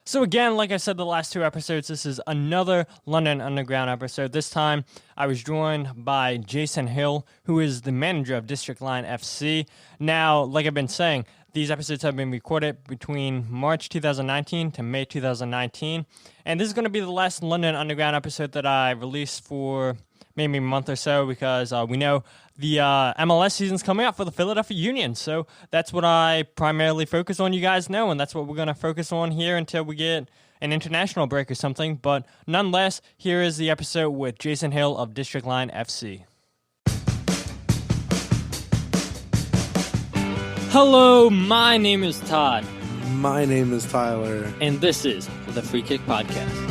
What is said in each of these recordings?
So again, like I said the last two episodes, this is another London Underground episode. This time, I was joined by Jason Hill, who is the manager of District Line FC. Now, like I've been saying, these episodes have been recorded between March 2019 to May 2019, and this is going to be the last London Underground episode that I release for maybe a month or so, because we know the MLS season's coming up for the Philadelphia Union. So that's what I primarily focus on, you guys know, and that's what we're going to focus on here until we get an international break or something. But nonetheless, here is the episode with Jason Hill of District Line FC. Hello, my name is Todd. My name is Tyler. And this is the Free Kick Podcast.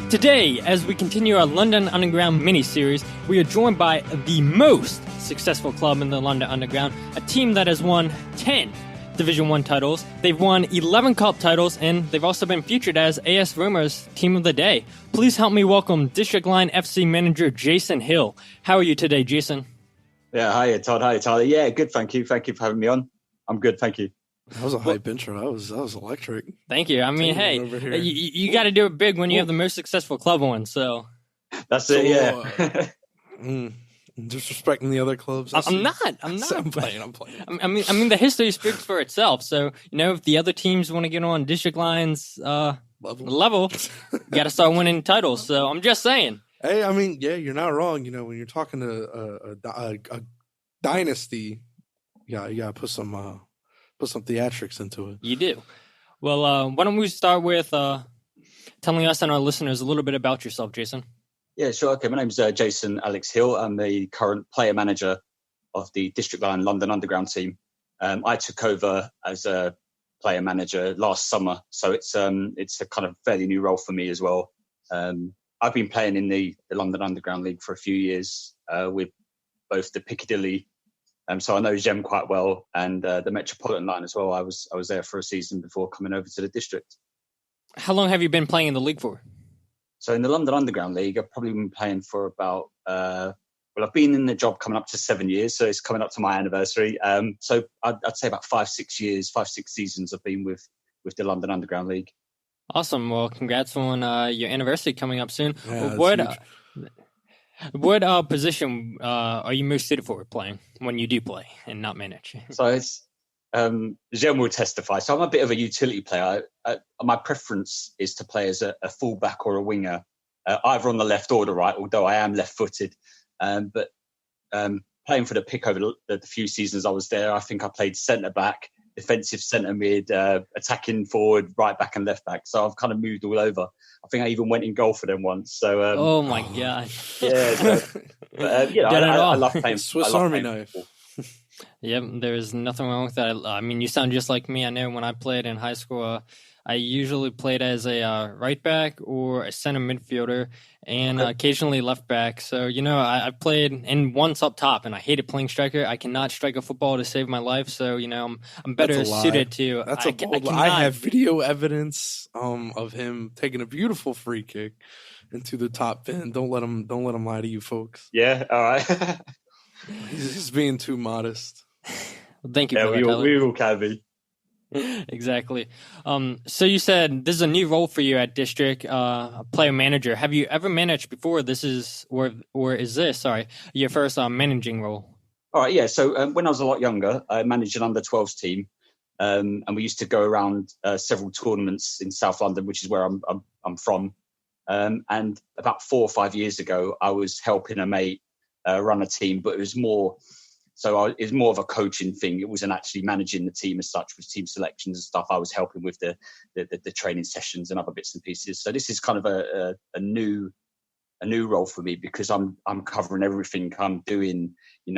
Today, as we continue our London Underground mini-series, we are joined by the most successful club in the London Underground, a team that has won 10 Division 1 titles. They've won 11 Cup titles, and they've also been featured as AS Roma's Team of the Day. Please help me welcome District Line FC manager Jason Hill. How are you today, Jason? Yeah, hi Todd, hi Tyler. Yeah, good, thank you. Thank you for having me on. I'm good, thank you. That was a hype intro. That was electric. Thank you. I mean, hey, you got to do it big when you have the most successful club on. So that's it. Yeah. Disrespecting the other clubs. I'm not. I'm playing. I mean, the history speaks for itself. So if the other teams want to get on District Line's level, you got to start winning titles. So I'm just saying. Hey, I mean, yeah, you're not wrong. When you're talking to a dynasty, you got to put some theatrics into it. You do. Well, why don't we start with telling us and our listeners a little bit about yourself, Jason? Yeah, sure. Okay, my name's Jason Alex Hill. I'm the current player manager of the District Line London Underground team. I took over as a player manager last summer, so it's a kind of fairly new role for me as well. I've been playing in the London Underground League for a few years with both the Piccadilly. So I know Gem quite well, and the Metropolitan line as well. I was there for a season before coming over to the district. How long have you been playing in the league for? So in the London Underground League, I've probably been playing for about, I've been in the job coming up to 7 years, so it's coming up to my anniversary. So I'd say about 5-6 seasons I've been with the London Underground League. Awesome. Well, congrats on your anniversary coming up soon. Yeah, what position are you most suited for playing when you do play and not manage? So it's Jem will testify. So I'm a bit of a utility player. My preference is to play as a fullback or a winger, either on the left or the right, although I am left-footed. But playing for the Pick over the few seasons I was there, I think I played centre-back, defensive centre mid, attacking forward, right back and left back. So I've kind of moved all over. I think I even went in goal for them once. So oh my god! Yeah, so, I love playing Swiss Army knife. Yep, there's nothing wrong with that. I mean, you sound just like me. I know when I played in high school, I usually played as a right back or a center midfielder, and occasionally left back. So I played and once up top, and I hated playing striker. I cannot strike a football to save my life. So I'm better suited to. That's a bold lie. I have video evidence of him taking a beautiful free kick into the top bin. Don't let him lie to you folks. Yeah, all right. He's being too modest. Well, thank you. Yeah, for that, we all can be. Exactly. So you said this is a new role for you at District, a player manager. Have you ever managed before? This is or is this your first managing role? All right, yeah. So when I was a lot younger, I managed an under-12s team, and we used to go around several tournaments in South London, which is where I'm from. And about 4 or 5 years ago, I was helping a mate run a team, but it was more of a coaching thing. It wasn't actually managing the team as such, with team selections and stuff. I was helping with the training sessions and other bits and pieces. So this is kind of a new role for me, because I'm covering everything. I'm doing,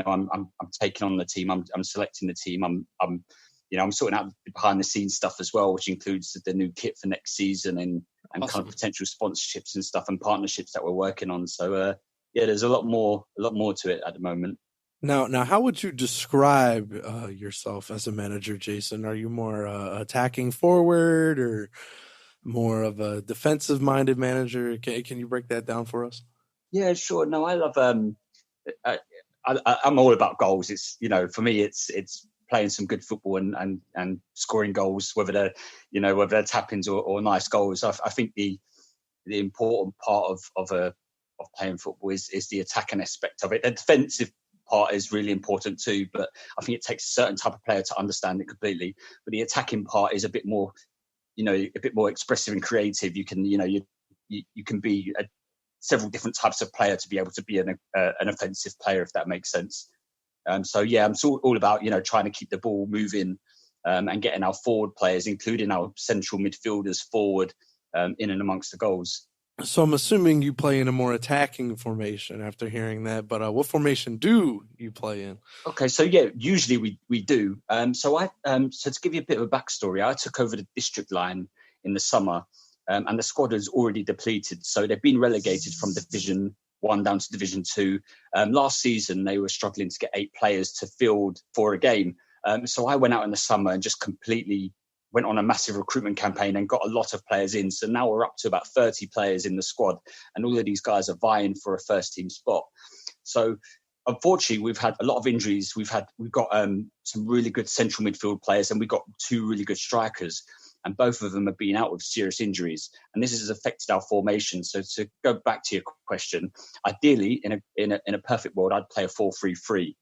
I'm taking on the team. I'm selecting the team. I'm sorting out the behind the scenes stuff as well, which includes the new kit for next season and Awesome. Kind of potential sponsorships and stuff and partnerships that we're working on. So there's a lot more to it at the moment. Now, how would you describe yourself as a manager, Jason? Are you more attacking forward or more of a defensive-minded manager? Can you break that down for us? Yeah, sure. No, I love. I'm all about goals. It's, for me, it's playing some good football and scoring goals, whether they're tap-ins or nice goals. I think the important part of playing football is the attacking aspect of it. The defensive part is really important too, but I think it takes a certain type of player to understand it completely. But the attacking part is a bit more expressive and creative. You can, you can be several different types of player to be able to be an offensive player, if that makes sense. So yeah, I'm all about, trying to keep the ball moving and getting our forward players, including our central midfielders, forward in and amongst the goals. So I'm assuming you play in a more attacking formation after hearing that, but what formation do you play in? Okay, so yeah, usually we do. So to give you a bit of a backstory, I took over the district line in the summer, and the squad is already depleted. So they've been relegated from Division 1 down to Division 2. Last season, they were struggling to get 8 players to field for a game. So I went out in the summer and just completely went on a massive recruitment campaign and got a lot of players in. So now we're up to about 30 players in the squad, and all of these guys are vying for a first team spot. So unfortunately, we've had a lot of injuries. We've got some really good central midfield players, and we've got 2 really good strikers, and both of them have been out with serious injuries. And this has affected our formation. So to go back to your question, ideally, in a perfect world, I'd play a 4-3-3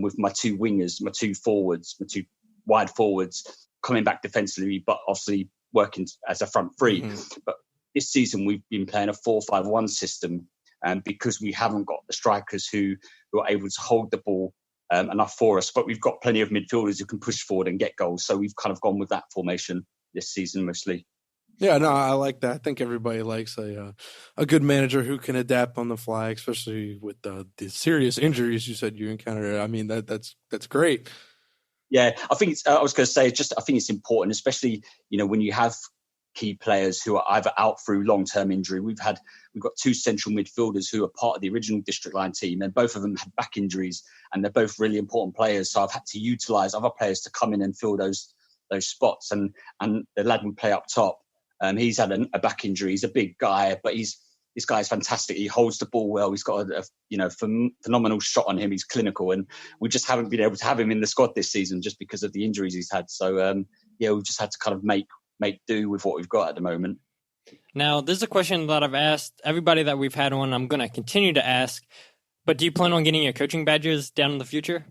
with my 2 wingers, my 2 forwards, my 2 wide forwards coming back defensively, but obviously working as a front 3. Mm-hmm. But this season, we've been playing a 4-5-1 system, because we haven't got the strikers who are able to hold the ball enough for us. But we've got plenty of midfielders who can push forward and get goals. So we've kind of gone with that formation this season mostly. Yeah, no, I like that. I think everybody likes a good manager who can adapt on the fly, especially with the serious injuries you said you encountered. I mean, that's great. Yeah, I think I was going to say, I think it's important, especially, when you have key players who are either out through long-term injury. We've got 2 central midfielders who are part of the original district line team, and both of them had back injuries, and they're both really important players. So I've had to utilise other players to come in and fill those spots. And the lad we play up top, he's had a back injury. He's a big guy, but this guy is fantastic. He holds the ball well. He's got a phenomenal shot on him. He's clinical, and we just haven't been able to have him in the squad this season just because of the injuries he's had. So we've just had to kind of make do with what we've got at the moment. Now, this is a question that I've asked everybody that we've had on. I'm going to continue to ask, but do you plan on getting your coaching badges down in the future?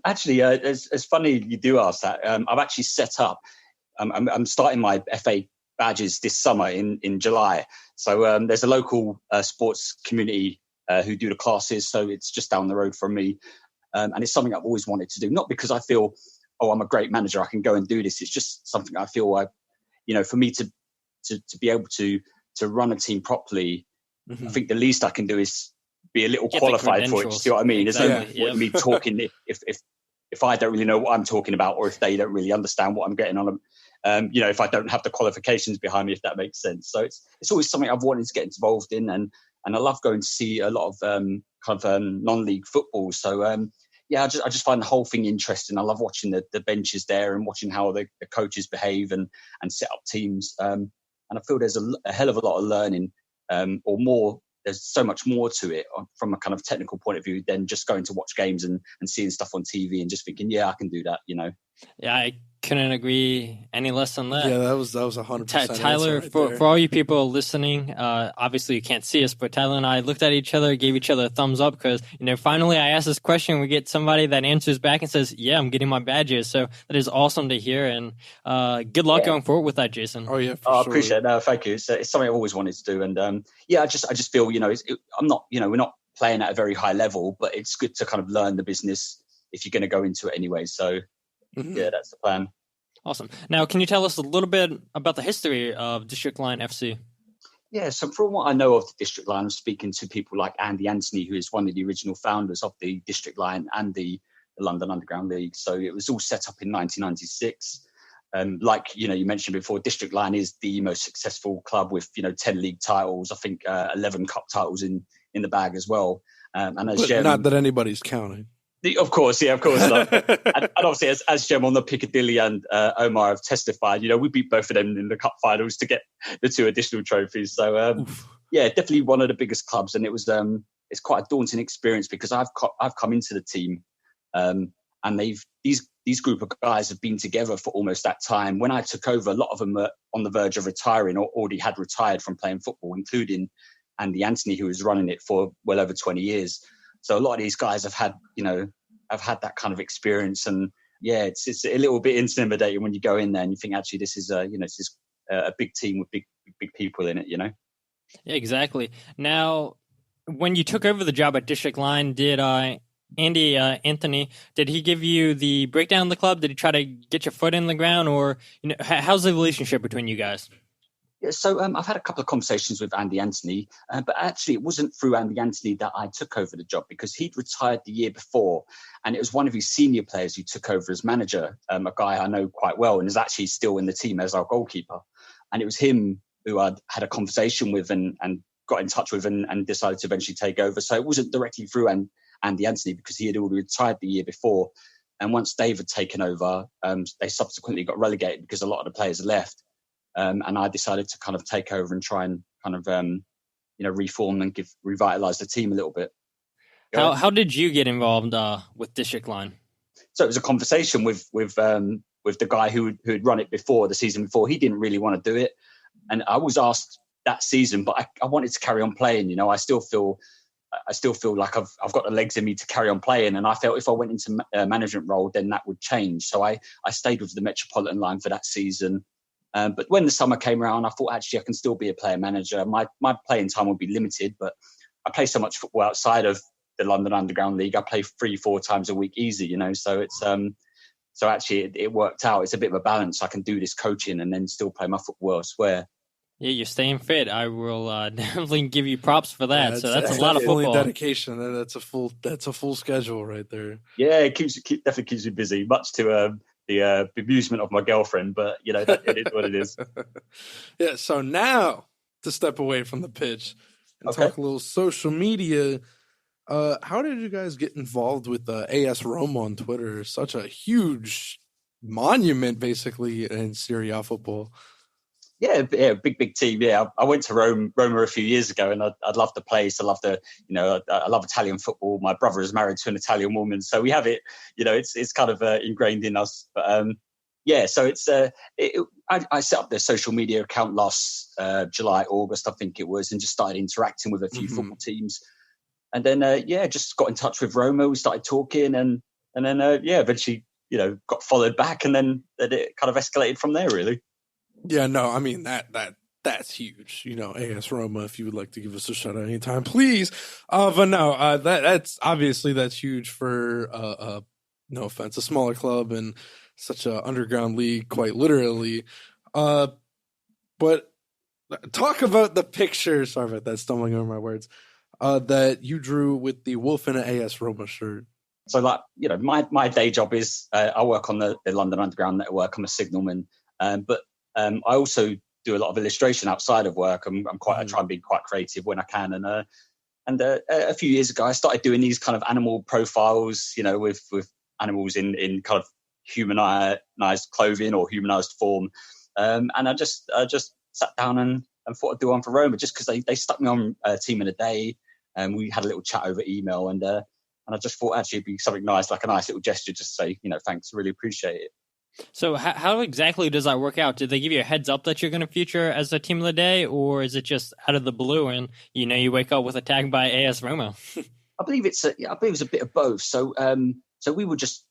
Actually, it's funny you do ask that. I've actually set up. I'm starting my FA badges this summer in July. So there's a local sports community who do the classes. So it's just down the road from me. And it's something I've always wanted to do, not because I feel, I'm a great manager, I can go and do this. It's just something I feel for me to be able to run a team properly, mm-hmm. I think the least I can do is be a little qualified for it. You see what I mean? Exactly. There's no me talking if I don't really know what I'm talking about, or if they don't really understand what I'm getting on them. If I don't have the qualifications behind me, if that makes sense. So it's always something I've wanted to get involved in, and I love going to see a lot of non-league football. So I just find the whole thing interesting. I love watching the benches there and watching how the coaches behave and set up teams. And I feel there's a hell of a lot of learning, or more. There's so much more to it from a kind of technical point of view than just going to watch games and seeing stuff on TV and just thinking, I can do that, Yeah, I couldn't agree any less on that. Yeah, that was 100%. Tyler, for all you people listening, obviously you can't see us, but Tyler and I looked at each other, gave each other a thumbs up because, finally I asked this question. We get somebody that answers back and says, yeah, I'm getting my badges. So that is awesome to hear. And good luck going forward with that, Jason. Oh, yeah. I appreciate it. No, thank you. It's something I've always wanted to do. And I just feel, I'm not, we're not playing at a very high level, but it's good to kind of learn the business if you're going to go into it anyway. So, mm-hmm. That's the plan. Awesome. Now, can you tell us a little bit about the history of District Line FC? Yeah, so from what I know of the District Line, I'm speaking to people like Andy Anthony, who is one of the original founders of the District Line and the London Underground League. So it was all set up in 1996. Like, you mentioned before, District Line is the most successful club with, 10 league titles, I think 11 cup titles in the bag as well. And as Jem, not that anybody's counting. Of course. And obviously, as Jem on the Piccadilly and Omar have testified, we beat both of them in the cup finals to get the 2 additional trophies. So, definitely one of the biggest clubs. And it was, it's quite a daunting experience because I've come into the team, and these group of guys have been together for almost that time. When I took over, a lot of them were on the verge of retiring or already had retired from playing football, including Andy Anthony, who was running it for well over 20 years. So a lot of these guys have had that kind of experience, and yeah, it's a little bit intimidating when you go in there and you think actually this is a big team with big people in it, you know. Yeah, exactly. Now, when you took over the job at District Line, did Andy Anthony, did he give you the breakdown of the club? Did he try to get your foot in the ground, or how's the relationship between you guys? Yeah, so I've had a couple of conversations with Andy Anthony, but actually it wasn't through Andy Anthony that I took over the job, because he'd retired the year before, and it was one of his senior players who took over as manager, a guy I know quite well and is actually still in the team as our goalkeeper. And it was him who I'd had a conversation with and got in touch with and decided to eventually take over. So it wasn't directly through Andy Anthony, because he had already retired the year before. And once Dave had taken over, they subsequently got relegated because a lot of the players left. And I decided to kind of take over and try and kind of, reform and revitalize the team a little bit. How did you get involved with District Line? So it was a conversation with the guy who had run it before, the season before. He didn't really want to do it. And I was asked that season, but I wanted to carry on playing. You know, I still feel like I've got the legs in me to carry on playing. And I felt if I went into a management role, then that would change. So I stayed with the Metropolitan Line for that season. But when the summer came around, I thought, actually, I can still be a player manager. My playing time would be limited, but I play so much football outside of the London Underground League. I play 3-4 times a week easy, you know. So it's so actually it worked out. It's a bit of a balance. I can do this coaching and then still play my football elsewhere. Yeah, you're staying fit. I will definitely give you props for that. Yeah, so that's a lot of football. Dedication. That's a full schedule right there. Yeah, it definitely keeps me busy, much to the amusement of my girlfriend, but you know, it is what it is. Yeah. So now to step away from the pitch and talk a little social media. How did you guys get involved with AS Roma on Twitter? Such a huge monument, basically, in Serie A football. Yeah, big team. Yeah, I went to Roma a few years ago, and I love the place. I love I love Italian football. My brother is married to an Italian woman, so we have it. You know, it's kind of ingrained in us. But so it's I set up the social media account last July, August, I think it was, and just started interacting with a few football teams. And then just got in touch with Roma. We started talking, and then eventually got followed back, and then it kind of escalated from there, really. Yeah, no, I mean that's huge. You know, AS Roma, if you would like to give us a shout out anytime, please. But no, that's obviously that's huge for no offense, a smaller club and such a underground league, quite literally. But talk about the picture. Sorry about that, stumbling over my words. That you drew with the Wolf in an AS Roma shirt. So, my day job is I work on the London Underground network. I'm a signalman, but I also do a lot of illustration outside of work. I try and be quite creative when I can. And a few years ago, I started doing these kind of animal profiles, with animals in kind of humanized clothing or humanized form. And I just sat down and thought I'd do one for Roma, just because they stuck me on Team of the Day. And we had a little chat over email, and I just thought actually it'd be something nice, like a nice little gesture, just to say, thanks, really appreciate it. So how exactly does that work out? Did they give you a heads up that you're going to feature as a Team of the Day, or is it just out of the blue and you wake up with a tag by AS Roma? I believe it's a bit of both. So we were just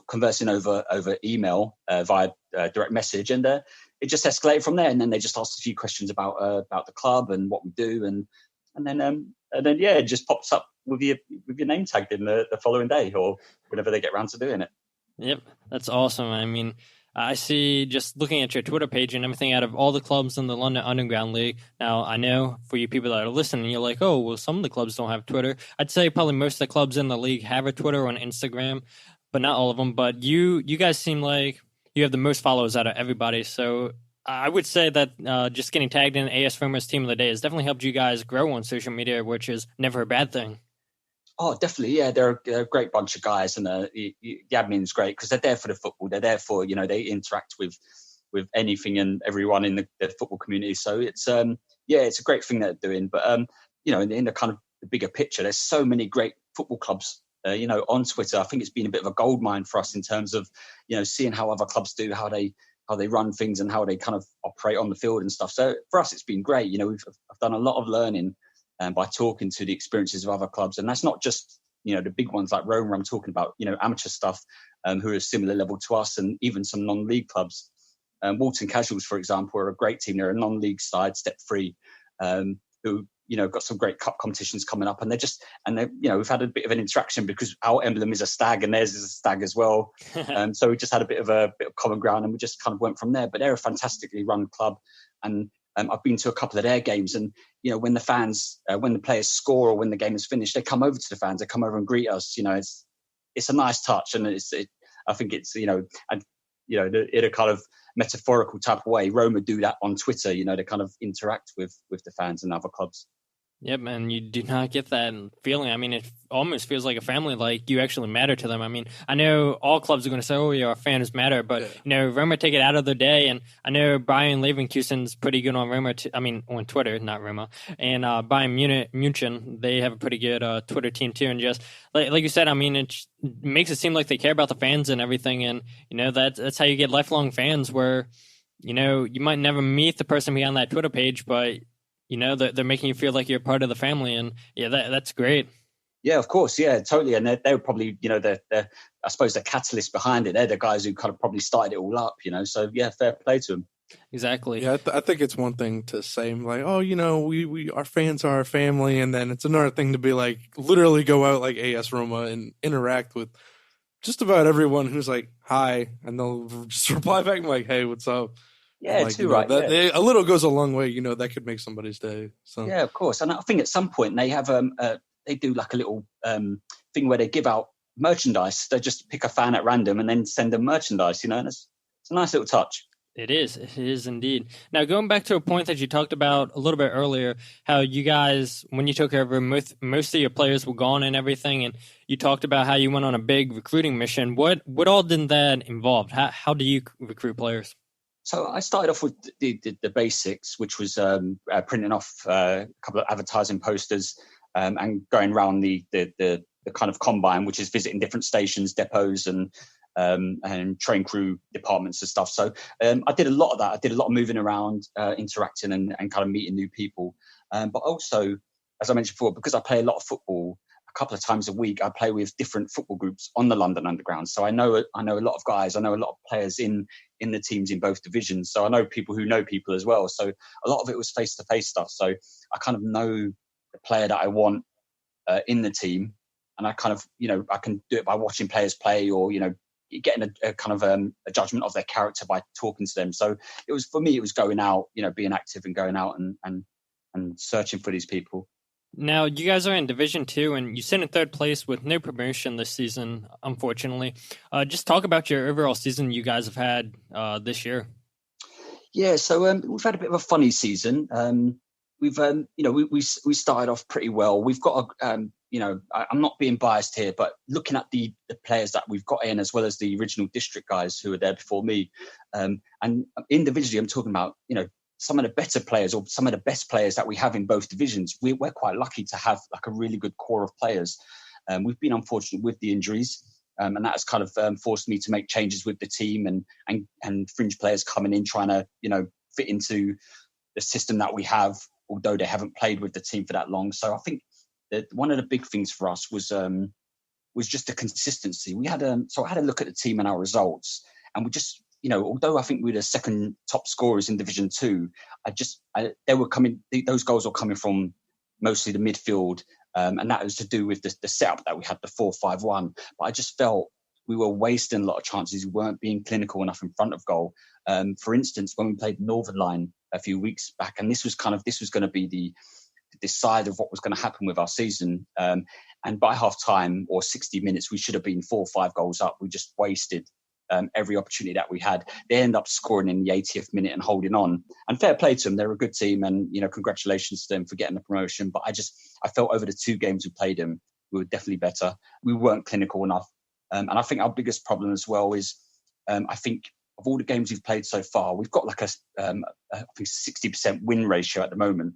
conversing over email via direct message, and it just escalated from there. And then they just asked a few questions about the club and what we do, and then it just pops up with your name tagged in the following day or whenever they get around to doing it. Yep, that's awesome. I mean, I see, just looking at your Twitter page and everything, out of all the clubs in the London Underground League. Now, I know for you people that are listening, you're like, oh, well, some of the clubs don't have Twitter. I'd say probably most of the clubs in the league have a Twitter or an Instagram, but not all of them. But you guys seem like you have the most followers out of everybody. So I would say that just getting tagged in AS Roma's Team of the Day has definitely helped you guys grow on social media, which is never a bad thing. Oh, definitely. Yeah, they're a great bunch of guys, and the admin's great because they're there for the football. They're there for, they interact with anything and everyone in the football community. So it's, it's a great thing they're doing. But, in the kind of bigger picture. There's so many great football clubs, on Twitter. I think it's been a bit of a goldmine for us in terms of, seeing how other clubs do, how they run things and how they kind of operate on the field and stuff. So for us, it's been great. I've done a lot of learning by talking to the experiences of other clubs. And that's not just, the big ones like Roma. I'm talking about, amateur stuff who are a similar level to us, and even some non-league clubs. Walton Casuals, for example, are a great team. They're a non-league side, step 3, who, got some great cup competitions coming up. And we've had a bit of an interaction because our emblem is a stag and theirs is a stag as well. So we just had a bit of common ground, and we just kind of went from there. But they're a fantastically run club. And I've been to a couple of their games, and, when the fans, when the players score or when the game is finished, they come over to the fans, they come over and greet us. It's a nice touch. And I think it's, in a kind of metaphorical type of way, Roma do that on Twitter, to kind of interact with the fans and other clubs. Yep, and you do not get that feeling. I mean, it almost feels like a family, like you actually matter to them. I mean, I know all clubs are going to say, oh, yeah, our fans matter, but, Roma take it out of their day, and I know Brian Leverkusen's pretty good on Roma, on Twitter, not Roma, and Bayern Munich, they have a pretty good Twitter team too, and just, like you said, I mean, it makes it seem like they care about the fans and everything, and, that's how you get lifelong fans where, you might never meet the person behind that Twitter page, but they're making you feel like you're part of the family, and that's great. Yeah, of course, yeah, totally. And they're probably, they're I suppose the catalyst behind it. They're the guys who kind of probably started it all up, So yeah, fair play to them. Exactly. Yeah, I think it's one thing to say like, oh, we our fans are our family, and then it's another thing to be like, literally go out like AS Roma and interact with just about everyone who's like, hi, and they'll just reply back and like, hey, what's up? Yeah, too right. A little goes a long way, that could make somebody's day. So yeah, of course. And I think at some point they have they do like a little thing where they give out merchandise. They just pick a fan at random and then send them merchandise. And it's a nice little touch. It is indeed. Now, going back to a point that you talked about a little bit earlier, how you guys, when you took over, most of your players were gone and everything, and you talked about how you went on a big recruiting mission. What all did that involve? How do you recruit players? So I started off with the basics, which was printing off a couple of advertising posters and going around the kind of combine, which is visiting different stations, depots, and train crew departments and stuff. So I did a lot of that. I did a lot of moving around, interacting and kind of meeting new people. But also, as I mentioned before, because I play a lot of football, a couple of times a week, I play with different football groups on the London Underground. So I know a lot of guys. I know a lot of players in the teams in both divisions. So I know people who know people as well. So a lot of it was face-to-face stuff. So I kind of know the player that I want in the team. And I kind of, I can do it by watching players play or, getting a kind of a judgment of their character by talking to them. So it was, for me, it was going out, being active and going out and searching for these people. Now, you guys are in Division 2, and you sit in third place with no promotion this season, unfortunately. Just talk about your overall season you guys have had this year. Yeah, so we've had a bit of a funny season. We've, we started off pretty well. We've got I'm not being biased here, but looking at the players that we've got in, as well as the original district guys who were there before me, and individually, I'm talking about, some of the better players or some of the best players that we have in both divisions. We're quite lucky to have like a really good core of players. We've been unfortunate with the injuries, and that has kind of forced me to make changes with the team and fringe players coming in, trying to, fit into the system that we have, although they haven't played with the team for that long. So I think that one of the big things for us was just the consistency. We had so I had a look at the team and our results, and we just, although I think we were the second top scorers in Division 2, those goals were coming from mostly the midfield, and that was to do with the setup that we had, the 4-5-1. But I just felt we were wasting a lot of chances. We weren't being clinical enough in front of goal. For instance, when we played Northern Line a few weeks back, and this was going to be the decide of what was going to happen with our season. And by half time or 60 minutes, we should have been 4 or 5 goals up. We just wasted every opportunity that we had. They end up scoring in the 80th minute and holding on. And fair play to them. They're a good team, and congratulations to them for getting the promotion. But I felt over the 2 games we played them, we were definitely better. We weren't clinical enough. And I think our biggest problem as well is, I think of all the games we've played so far, we've got like I think 60% win ratio at the moment.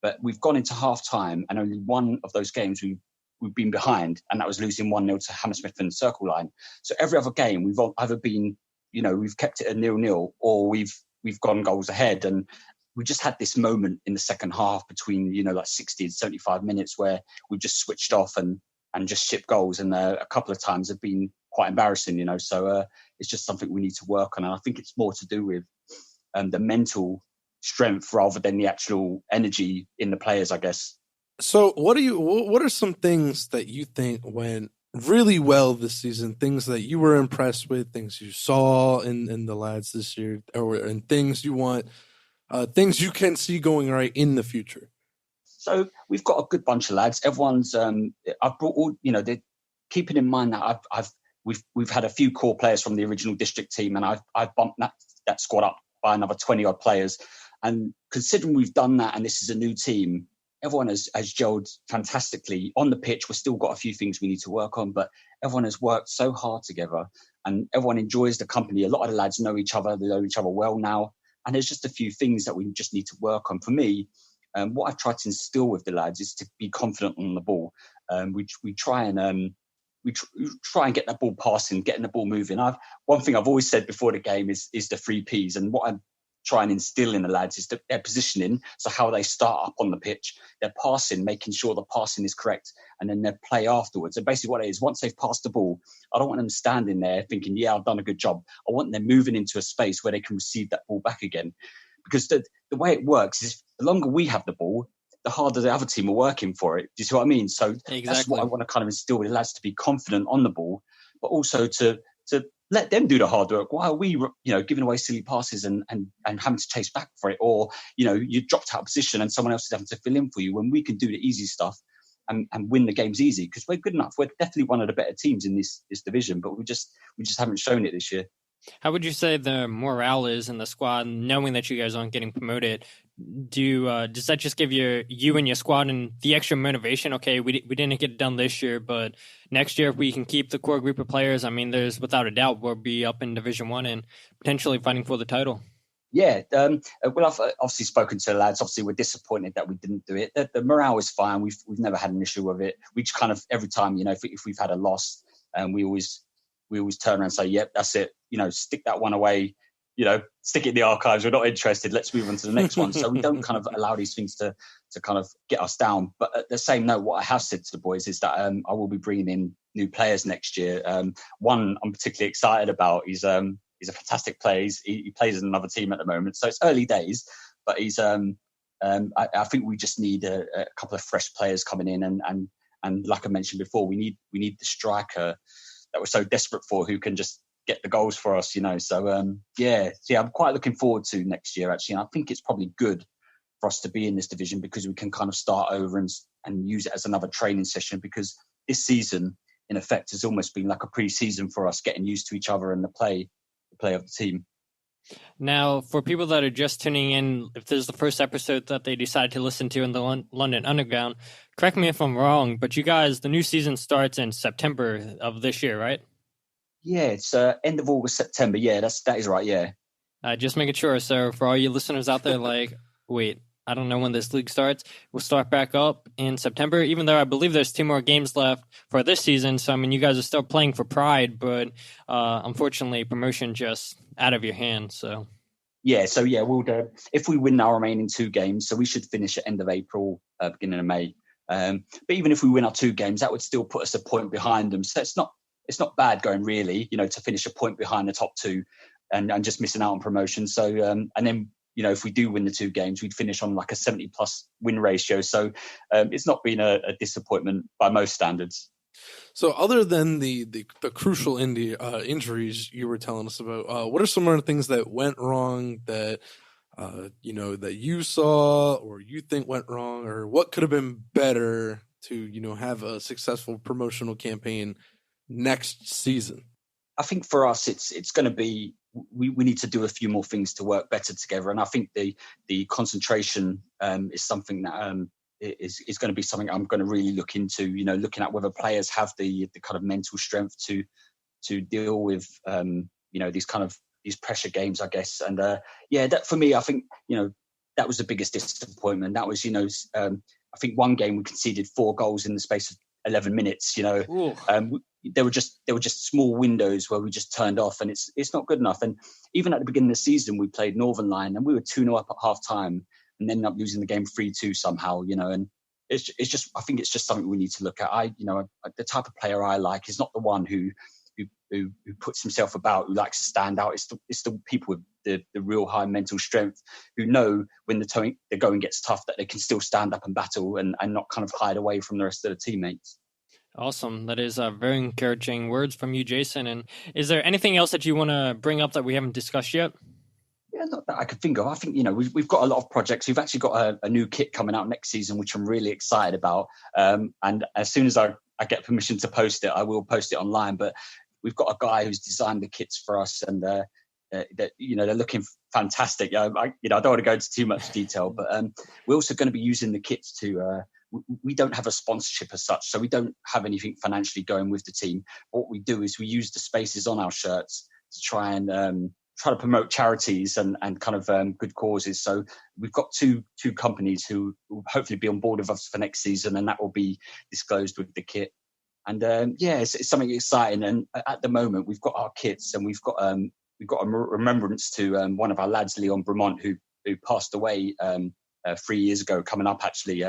But we've gone into half time, and only one of those games we've been behind, and that was losing 1-0 to Hammersmith and Circle Line. So every other game we've either been, we've kept it a 0-0, or we've gone goals ahead. And we just had this moment in the second half between, like 60 and 75 minutes where we've just switched off and just shipped goals. And a couple of times have been quite embarrassing, So it's just something we need to work on. And I think it's more to do with the mental strength rather than the actual energy in the players, I guess. So what are some things that you think went really well this season, things that you were impressed with, things you saw in the lads this year, and things you want, things you can see going right in the future? So we've got a good bunch of lads. Everyone's I've brought all, they're keeping in mind that we've had a few core players from the original district team, and I've bumped that squad up by another 20 odd players. And considering we've done that and this is a new team, everyone has gelled fantastically. On the pitch, we've still got a few things we need to work on, but everyone has worked so hard together and everyone enjoys the company. A lot of the lads know each other. They know each other well now. And there's just a few things that we just need to work on. For me, what I've tried to instill with the lads is to be confident on the ball. We try and get that ball passing, getting the ball moving. One thing I've always said before the game is the 3 Ps. And what I'm try and instill in the lads is their positioning, so how they start up on the pitch, their passing, making sure the passing is correct, and then their play afterwards. And basically what it is, once they've passed the ball, I don't want them standing there thinking, yeah, I've done a good job. I want them moving into a space where they can receive that ball back again. Because the way it works is the longer we have the ball, the harder the other team are working for it. Do you see what I mean? So exactly. That's what I want to kind of instill with the lads, to be confident on the ball, but also to let them do the hard work. Why are we, giving away silly passes and having to chase back for it? Or, you dropped out of position and someone else is having to fill in for you, when we can do the easy stuff and win the games easy, because we're good enough. We're definitely one of the better teams in this division, but we just haven't shown it this year. How would you say the morale is in the squad, knowing that you guys aren't getting promoted? Does that just give you and your squad and the extra motivation? Okay, we didn't get it done this year, but next year if we can keep the core group of players, I mean, there's without a doubt we'll be up in Division 1 and potentially fighting for the title. Yeah, well, I've obviously spoken to the lads. Obviously, we're disappointed that we didn't do it. The morale is fine. We've never had an issue with it. We just kind of, every time, if we've had a loss, we always turn around and say, yep, that's it. Stick that one away. Stick it in the archives. We're not interested. Let's move on to the next one. So we don't kind of allow these things to kind of get us down. But at the same note, what I have said to the boys is that I will be bringing in new players next year. One I'm particularly excited about. He's a fantastic player. He plays in another team at the moment, so it's early days. But he's I think we just need a couple of fresh players coming in, and like I mentioned before, we need the striker that we're so desperate for, who can just get the goals for us, So I'm quite looking forward to next year, actually. And I think it's probably good for us to be in this division, because we can kind of start over and use it as another training session, because this season, in effect, has almost been like a pre-season for us, getting used to each other and the play of the team. Now, for people that are just tuning in, if this is the first episode that they decide to listen to in the London Underground, correct me if I'm wrong, but you guys, the new season starts in September of this year, right? Yeah, it's end of August, September. Yeah, that is right, yeah. Just making sure. So for all you listeners out there, wait, I don't know when this league starts. We'll start back up in September, even though I believe there's 2 more games left for this season. So, I mean, you guys are still playing for pride, but unfortunately, promotion just out of your hands. So we'll do. If we win our remaining 2 games, so we should finish at end of April, beginning of May. But even if we win our 2 games, that would still put us a point behind them. So it's not bad going, really, to finish a point behind the top 2 and just missing out on promotion. So, and then, if we do win the 2 games, we'd finish on like a 70+ win ratio. So it's not been a disappointment by most standards. So other than the crucial injuries you were telling us about, what are some of the things that went wrong that, that you saw or you think went wrong, or what could have been better to, have a successful promotional campaign next season? I think for us, it's going to be, we need to do a few more things to work better together. And I think the concentration is something that is going to be something I'm going to really look into, looking at whether players have the kind of mental strength to deal with, these pressure games, I guess. And that for me, I think, that was the biggest disappointment. That was, I think one game we conceded 4 goals in the space of 11 minutes. There were just small windows where we just turned off, and it's not good enough. And even at the beginning of the season, we played Northern Line, and we were 2-0 up at half time, and ended up losing the game 3-2 somehow. And it's just, I think it's just something we need to look at. The type of player I like is not the one who puts himself about, who likes to stand out. It's the people with the real high mental strength, who know when the going gets tough that they can still stand up and battle and not kind of hide away from the rest of the teammates. Awesome. That is very encouraging words from you, Jason. And is there anything else that you want to bring up that we haven't discussed yet? Yeah, not that I could think of. I think, we've got a lot of projects. We've actually got a new kit coming out next season, which I'm really excited about. And as soon as I get permission to post it, I will post it online. But we've got a guy who's designed the kits for us, and they're looking fantastic. I don't want to go into too much detail, but we're also going to be using the kits to. We don't have a sponsorship as such, so we don't have anything financially going with the team. What we do is we use the spaces on our shirts to try to promote charities and kind of good causes. So we've got two companies who will hopefully be on board with us for next season, and that will be disclosed with the kit. And it's something exciting. And at the moment, we've got our kits, and we've got a remembrance to one of our lads, Leon Bremont, who passed away 3 years ago, coming up actually.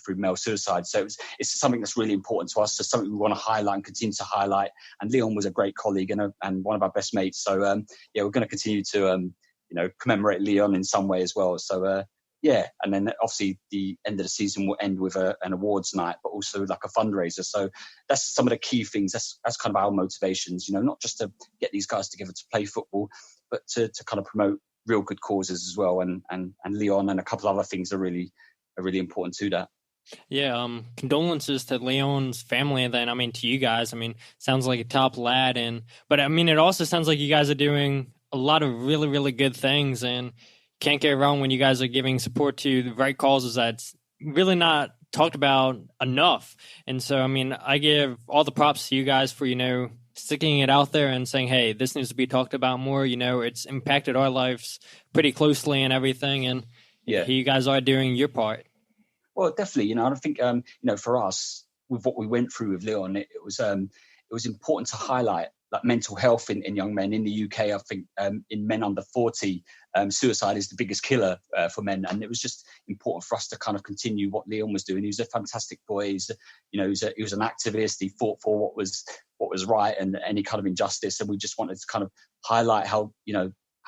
Through male suicide. So it's something that's really important to us. So something we want to highlight and continue to highlight. And Leon was a great colleague and one of our best mates. So we're going to continue to commemorate Leon in some way as well. So and then obviously the end of the season will end with an awards night, but also like a fundraiser. So that's some of the key things. That's kind of our motivations. Not just to get these guys together to play football, but to kind of promote real good causes as well. And Leon and a couple of other things are really important to that. Yeah, condolences to Leon's family, and then to you guys. Sounds like a top lad, but it also sounds like you guys are doing a lot of really, really good things, and can't get wrong when you guys are giving support to the right causes that's really not talked about enough. And so, I give all the props to you guys for sticking it out there and saying, hey, this needs to be talked about more. It's impacted our lives pretty closely and everything, and you guys are doing your part. Well, definitely. I think for us, with what we went through with Leon, it was important to highlight like mental health in young men. In the UK, I think in men under 40, suicide is the biggest killer for men, and it was just important for us to kind of continue what Leon was doing. He was a fantastic boy. He was an activist. He fought for what was right and any kind of injustice, and we just wanted to kind of highlight how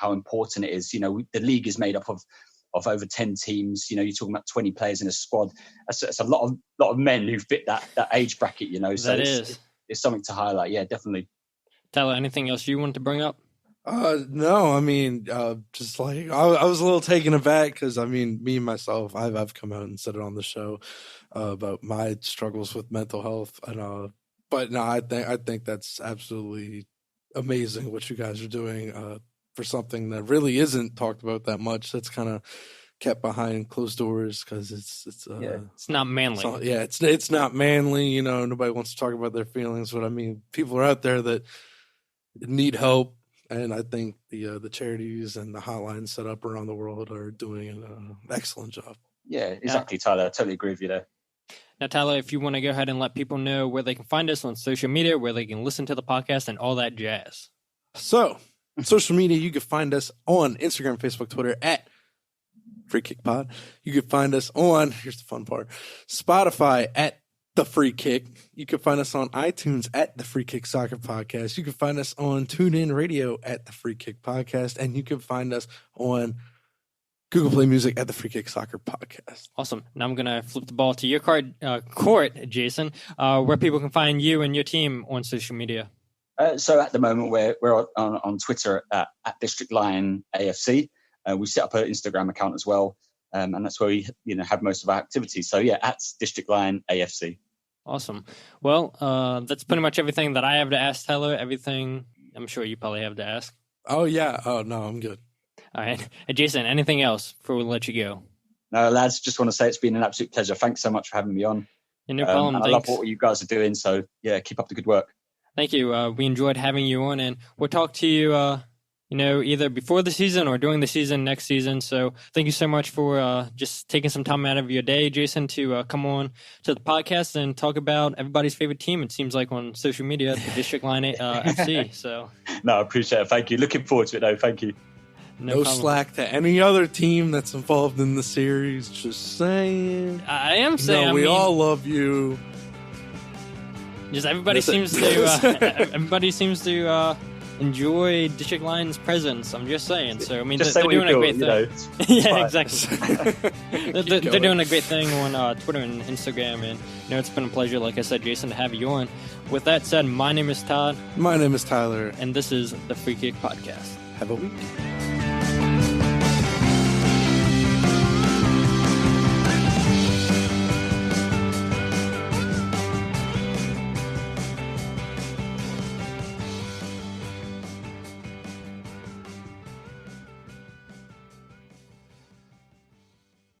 important it is. The league is made up of over 10 teams. You're talking about 20 players in a squad. That's a lot of men who fit that age bracket. So it's something to highlight. Yeah, definitely. Tyler, anything else you want to bring up? No, just like I was a little taken aback because me myself, I've come out and said it on the show about my struggles with mental health, and but no, I think that's absolutely amazing what you guys are doing for something that really isn't talked about that much. That's kind of kept behind closed doors because it's not manly. It's not manly. Nobody wants to talk about their feelings, but people are out there that need help, and I think the charities and the hotlines set up around the world are doing an excellent job. Yeah, exactly, Tyler. I totally agree with you there. Now, Tyler, if you want to go ahead and let people know where they can find us on social media, where they can listen to the podcast and all that jazz. So, on social media, you can find us on Instagram, Facebook, Twitter at Free Kick Pod. You can find us on, here's the fun part, Spotify at The Free Kick. You can find us on iTunes at The Free Kick Soccer Podcast. You can find us on TuneIn Radio at The Free Kick Podcast. And you can find us on Google Play Music at The Free Kick Soccer Podcast. Awesome. Now I'm going to flip the ball to your court, Jason, where people can find you and your team on social media. So at the moment, we're on Twitter at District Line AFC. We set up an Instagram account as well. And that's where we have most of our activities. So at District Line AFC. Awesome. Well, that's pretty much everything that I have to ask, Tyler. Everything I'm sure you probably have to ask. Oh, yeah. Oh, no, I'm good. All right. Hey, Jason, anything else before we let you go? No, lads, just want to say it's been an absolute pleasure. Thanks so much for having me on. No problem. I love what you guys are doing. So, keep up the good work. Thank you. We enjoyed having you on, and we'll talk to you, either before the season or during the season next season. So thank you so much for just taking some time out of your day, Jason, to come on to the podcast and talk about everybody's favorite team. It seems like on social media, the District Line FC. So no, I appreciate it. Thank you. Looking forward to it, though. Thank you. No slack to any other team that's involved in the series. Just saying. I am saying. No, we all love you. Just everybody seems to enjoy District Line's presence. I'm just saying. So I mean, just they're doing a great thing. Yeah, fine. Exactly. they're doing a great thing on Twitter and Instagram, and it's been a pleasure, like I said, Jason, to have you on. With that said, my name is Todd. My name is Tyler, and this is the Free Kick Podcast. Have a week.